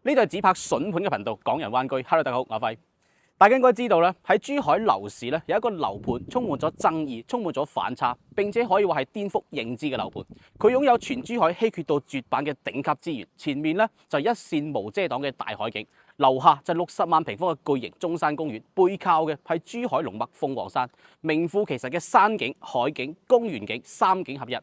呢度係只拍筍盤嘅頻道，港人灣居。Hello， 大家好，我係輝。大家應該知道咧，喺珠海樓市咧有一個樓盤充滿咗爭議，充滿咗反差，並且可以話係顛覆認知嘅樓盤。佢擁有全珠海稀缺到絕版嘅頂級資源，前面咧就一線無遮擋嘅大海景，樓下就60萬平方嘅巨型中山公園，背靠嘅係珠海龍脈鳳凰山，名副其實嘅山景、海景、公園景三景合一。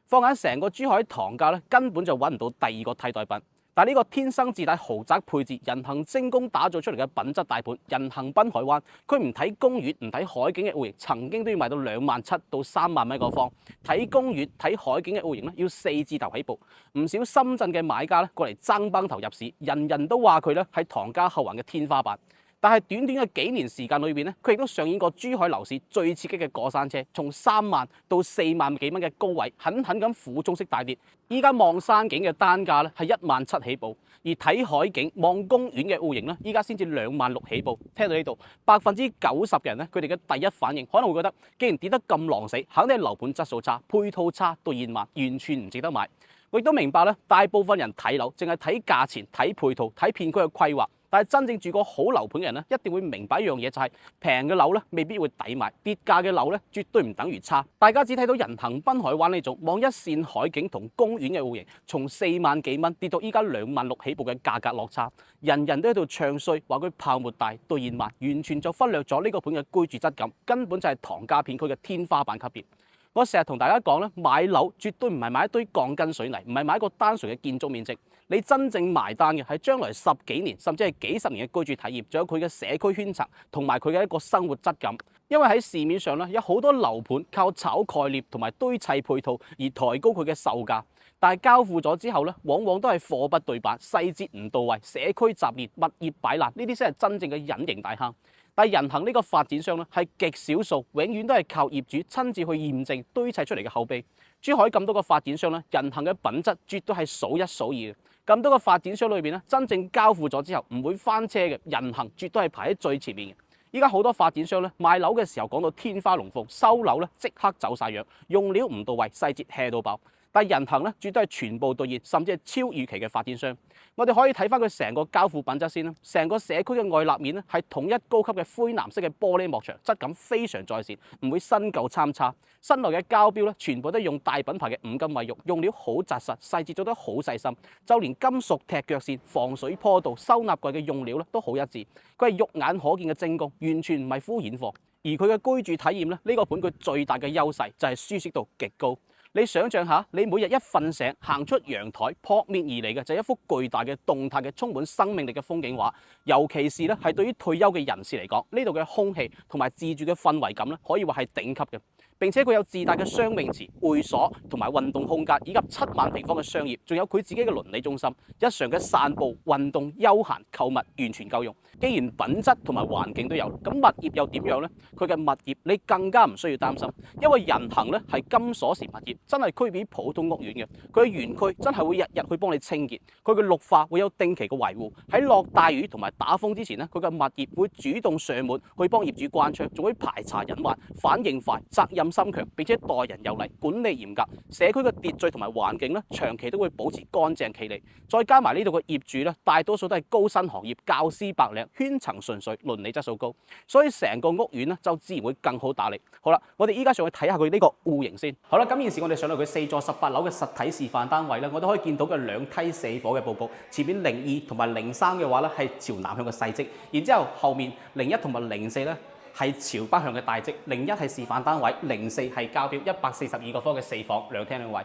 放眼成個珠海唐價咧，根本就揾唔到第二個替代品。但係呢個天生自帶豪宅配置、人行精工打造出嚟嘅品質大盤，人行濱海灣，佢唔睇公園、唔睇海景嘅戶型，曾經都要賣到27000到3萬蚊一個方。睇公園、睇海景嘅戶型咧，要4字頭起步。唔少深圳嘅買家咧過嚟爭崩頭入市，人人都話佢咧係唐家後環嘅天花板。但係短短嘅幾年時間裏邊咧，佢亦都上演過珠海樓市最刺激嘅過山車，從3萬到4萬幾蚊嘅高位，狠狠咁俯衝式大跌。依家望山景嘅單價咧係17000起步，而睇海景、望公園嘅戶型咧，依家先至26000起步。聽到呢度，90%嘅人咧，佢哋嘅第一反應可能會覺得，既然跌得咁狼死，肯定係樓盤質素差、配套差到現賣，完全唔值得買。我亦都明白咧，大部分人睇樓淨係睇價錢、睇配套、睇片區嘅規劃。但係真正住過好樓盤嘅人咧，一定會明白一樣嘢，就係平嘅樓咧未必會抵買，跌價嘅樓咧絕對唔等於差。大家只睇到人行濱海灣呢種望一線海景同公園嘅戶型，從4萬幾蚊跌到依家26000起步嘅價格落差，人人都喺度唱衰，話佢泡沫大到現賣，完全就忽略咗呢個盤嘅居住質感，根本就係唐家片區嘅天花板級別。我成日同大家講咧，買樓絕對唔係買一堆鋼筋水泥，唔係買一個單純嘅建築面積。你真正埋單嘅係將來10幾年甚至係幾十年嘅居住體驗，仲有佢嘅社區圈層同埋佢嘅一個生活質感。因為喺市面上咧有好多樓盤靠炒概念同埋堆砌配套而抬高佢嘅售價，但係交付咗之後咧，往往都係貨不對版、細節唔到位、社區雜亂、物業擺爛，呢啲先係真正嘅隱形大坑。但係人行呢個發展商咧係極少數，永遠都係靠業主親自去驗證堆砌出嚟嘅口碑。珠海咁多個發展商咧，人行嘅品質絕對係數一數二嘅。咁多個發展商裏邊咧，真正交付咗之後唔會翻車嘅，人行絕對係排喺最前面嘅。依家好多發展商咧賣樓嘅時候講到天花龍鳳，收樓咧即刻走晒樣，用料唔到位，細節 hea 到爆。但係人行咧絕對係全部兌現，甚至係超預期嘅發展商。我哋可以睇翻佢成個交付品質先啦。成個社區嘅外立面咧係統一高級嘅灰藍色嘅玻璃幕牆，質感非常在線，唔會新舊參差。室內嘅膠標咧全部都用大品牌嘅五金衛浴，用料好紮實，細節做得好細心，就連金屬踢腳線、防水坡道、收納櫃嘅用料咧都好一致。佢係肉眼可見嘅精工，完全唔係敷衍貨。而佢嘅居住體驗咧，呢個盤佢最大嘅優勢就係舒適度極高。你想象下，你每日一瞓醒，行出陽台，撲面而嚟嘅就係一幅巨大嘅動態嘅充滿生命力嘅風景畫。尤其是咧係對於退休嘅人士嚟講，呢度嘅空氣同埋自住嘅氛圍感咧，可以話係頂級嘅。並且佢有自帶嘅雙泳池、會所同埋運動空間，以及7萬平方嘅商業，仲有佢自己嘅鄰里中心，日常嘅散步、運動、休閒、購物完全夠用。既然品質同埋環境都有，咁物業又點樣呢？佢嘅物業你更加唔需要擔心，因為人行咧係金鎖匙物業，真係區別普通屋苑嘅。佢嘅園區真係會日日去幫你清潔，佢嘅綠化會有定期嘅維護。喺落大雨同埋打風之前咧，佢嘅物業會主動上門去幫業主關窗，仲會排查隱患，反應快，責任心強，並且待人有禮，管理嚴格。社區嘅秩序同埋環境咧，長期都會保持乾淨企理。再加埋呢度嘅業主咧，大多數都係高薪行業，教師白領，圈層純粹，倫理質素高，所以成個屋苑咧就自然會更好打理。好啦，我哋依家上去睇下佢呢個戶型先。好啦，咁現時我哋上到佢4座18樓嘅實體示範單位咧，我都可以見到嘅2梯4伙嘅佈局，前面02同埋03嘅話咧係朝南向嘅細積，然之後後面01同埋04咧係朝北向嘅大積。01係示範單位，04係交標142個方嘅4房2廳2衛。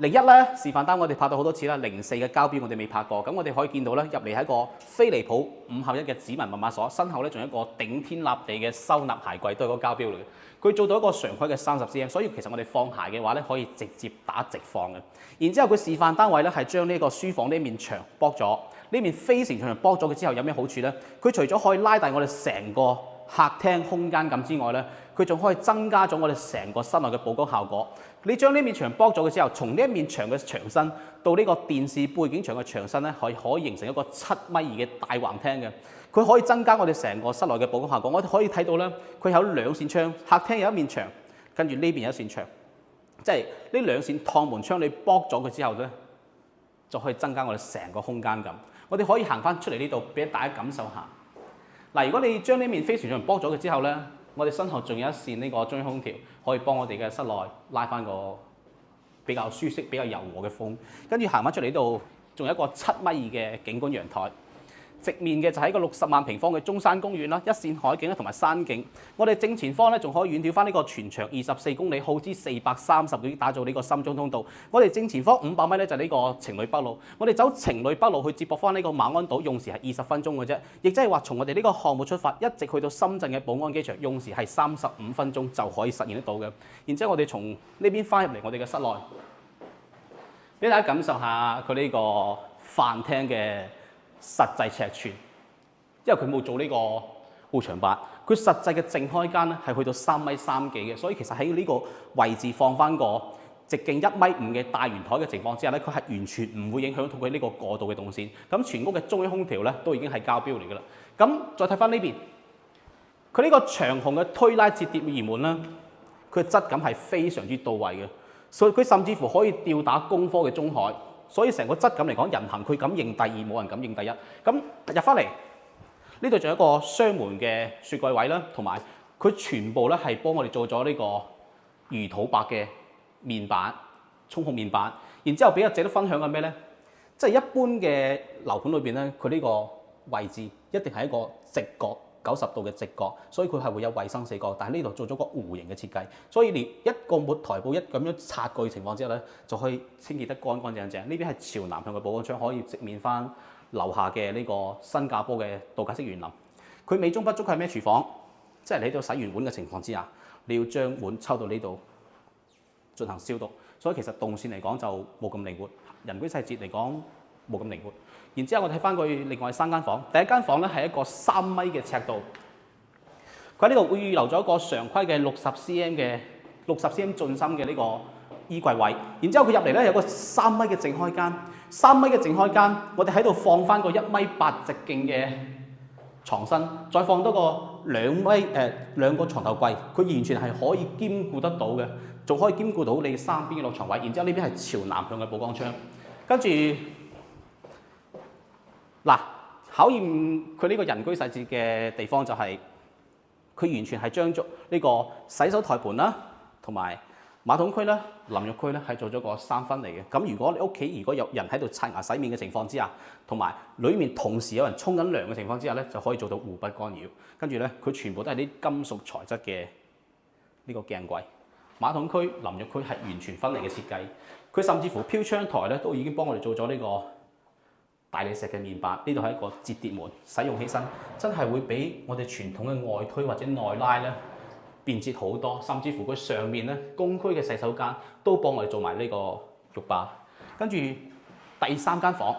01咧示範單我哋拍到好多次啦，04嘅交標我哋未拍過。咁我哋可以見到咧，入嚟係一個飛利浦5合1嘅指紋密碼鎖，身後咧仲有一個頂天立地嘅收納鞋櫃，都係個交標嚟嘅。佢做到一個常規嘅30cm，所以其實我哋放鞋嘅話咧可以直接打直放嘅。然之後佢示範單位咧係將呢個書房呢面牆剝咗，呢面飛成牆剝咗嘅之後有咩好處咧？佢除咗可以拉大我哋成個客廳空間感之外咧，佢仲可以增加咗我哋成個室內嘅佈局效果。你將呢面牆剝咗嘅之後，從呢一面牆嘅牆身到呢個電視背景牆嘅牆身咧，可以形成一個7.2米嘅大橫廳嘅。佢可以增加我哋成個室內嘅佈局效果。我哋可以睇到咧，佢有2扇窗，客廳有一面牆，跟住呢邊有一扇牆，即係呢2扇趟門窗你剝咗佢之後咧，就可以增加我哋成個空間感。我哋可以行翻出嚟呢度，俾大家感受下。嗱，如果你將呢面飛船進行剝咗佢之後咧，我哋身後仲有一扇呢個中央空調，可以幫我哋嘅室內拉翻個比較舒適、比較柔和嘅風。跟住行翻出嚟呢度，仲有一個7米嘅景觀陽台。直面嘅就係一個60萬平方嘅中山公園啦，一線海景同埋山景。我哋正前方咧仲可以遠眺翻呢個全長24公里、耗資430億打造呢個深中通道。我哋正前方500米咧就係呢個情侶北路。我哋走情侶北路去接駁翻呢個馬鞍島，用時係20分鐘嘅啫。亦即係話從我哋呢個項目出發，一直去到深圳嘅寶安機場，用時係35分鐘就可以實現得到嘅。然之後我哋從呢邊翻入嚟我哋嘅室內，俾大家感受下佢呢個飯廳嘅實際尺寸，因為佢冇做呢個護牆板，佢實際嘅淨開間咧係去到3.3米幾嘅，所以其實喺呢個位置放翻個直徑1.5米嘅大圓台嘅情況之下咧，佢係完全唔會影響到佢呢個過渡嘅動線。咁全屋嘅中央空調咧都已經係交標嚟㗎啦。咁再睇翻呢邊，佢呢個長虹嘅推拉摺疊移門啦，佢嘅質感係非常之到位嘅，所以佢甚至乎可以吊打工科嘅中海。所以成個質感嚟講，人行佢敢認第二，冇人敢認第一。咁入翻嚟呢度仲有一個雙門嘅雪櫃位啦，同埋佢全部咧係幫我哋做咗呢個魚肚白嘅面板、沖控面板。然之後比較值得分享嘅咩咧？即係一般嘅樓盤裏邊咧，佢呢個位置一定係一個直角90度嘅直角，所以佢係會有衞生死角。但係呢度做咗個弧形嘅設計，所以連一個抹台布一咁樣擦過嘅情況之下咧，就可以清潔得乾乾淨淨。呢邊係朝南向嘅保安窗，可以直面翻樓下嘅呢個新加坡嘅度假式園林。佢美中不足係咩廚房？即係你喺度洗完碗嘅情況之下，你要將碗抽到呢度進行消毒，所以其實動線嚟講就冇咁靈活，人居細節嚟講冇咁靈活。然之後我睇翻佢另外3間房，第一間房咧係一個3米嘅尺度，佢喺呢度會預留咗一個常規嘅60cm 進深嘅呢個衣櫃位。然之後佢入嚟咧有個3米嘅淨開間，3米嘅淨開間，我哋喺度放翻個1.8米直徑嘅床身，再放多個兩個床頭櫃，佢完全係可以兼顧得到嘅，仲可以兼顧到你3邊嘅落床位。然之後呢邊係朝南向嘅寶光窗，跟住。嗱，考驗佢呢個人居細節嘅地方就係、佢完全係將咗呢個洗手台盤啦，同埋馬桶區啦、淋浴區咧係做咗個3分嚟嘅。咁如果你屋企如果有人喺度刷牙洗面嘅情況之下，同埋裡面同時有人沖緊涼嘅情況之下咧，就可以做到互不干擾。跟住咧，佢全部都係啲金屬材質嘅呢個鏡櫃。馬桶區、淋浴區係完全分離嘅設計。佢甚至乎飄窗台咧都已經幫我哋做咗呢個大理石嘅面板，呢度係一個摺疊門，使用起身真係會比我哋傳統嘅外推或者內拉咧便捷好多。甚至乎佢上面咧公區嘅洗手間都幫我哋做埋呢個浴霸。跟住第3間房，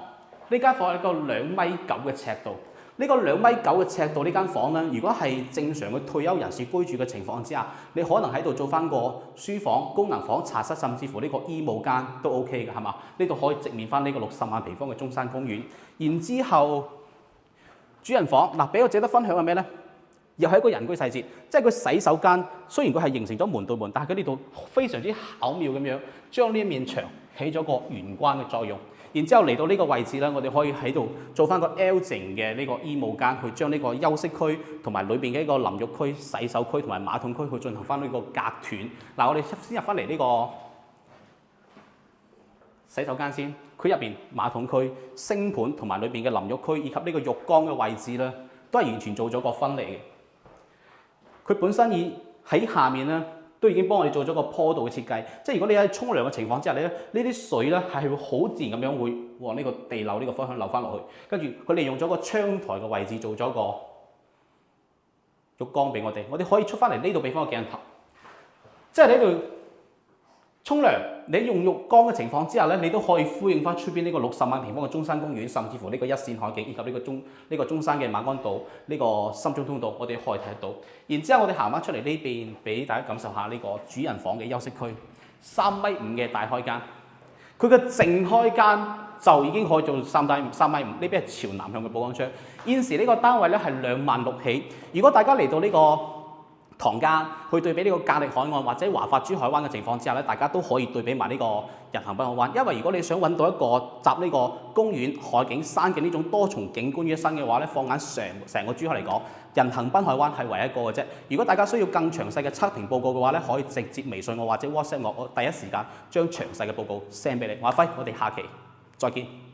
呢間房係一個2.9米嘅尺度。呢個2.9米嘅尺度呢間房咧，如果係正常嘅退休人士居住嘅情況之下，你可能喺度做翻個書房、功能房、茶室，甚至乎呢個醫務間都 OK 嘅，係嘛？呢度可以直面翻呢個60萬平方嘅中山公園。然之後主人房嗱，比較值得分享係咩咧？又係一個人居細節，即係佢洗手間雖然佢係形成咗門對門，但係佢呢度非常之巧妙咁樣將呢一面牆起咗個玄關嘅作用。然之後嚟到呢個位置咧，我哋可以喺度做翻個 L 型嘅呢個醫務間，去將呢個休息區同埋裏邊嘅一個淋浴區、洗手區同埋馬桶區去進行翻呢個隔斷。嗱，我哋先入翻嚟呢個洗手間先，佢入邊馬桶區、星盤同埋裏邊嘅淋浴區以及呢個浴缸嘅位置咧，都係完全做咗個分離嘅。佢本身喺下面咧，都已經幫我哋做咗個坡道嘅設計，即係如果你喺沖涼嘅情況之下咧，呢啲水咧係會好自然咁樣會往呢個地漏呢個方向流翻落去。跟住佢利用咗個窗台嘅位置做咗個浴缸俾我哋可以出翻嚟呢度俾翻個鏡頭，即係喺度沖涼，你用浴缸嘅情況之下咧，你都可以呼應翻出邊呢個60萬平方嘅中山公園，甚至乎呢個一線海景以及呢個中山嘅馬鞍島呢個深中通道，我哋可以睇得到。然之後我哋行翻出嚟呢邊，俾大家感受下呢個主人房嘅休息區，3.5米嘅大開間，佢嘅淨開間就已經可以做3.5米，呢邊係朝南向嘅保安窗。現時呢個單位咧係2.6萬起，如果大家嚟到呢個塘間去對比呢個格力海岸或者華發珠海灣嘅情況之下咧，大家都可以對比埋呢個人行濱海灣。因為如果你想揾到一個集呢個公園、海景、山景呢種多重景觀於一身嘅話咧，放眼成個珠海嚟講，人行濱海灣係唯一一個嘅啫。如果大家需要更詳細嘅測評報告嘅話咧，可以直接微信我或者 WhatsApp我，我第一時間將詳細嘅報告 send 俾你。我係輝，我哋下期再見。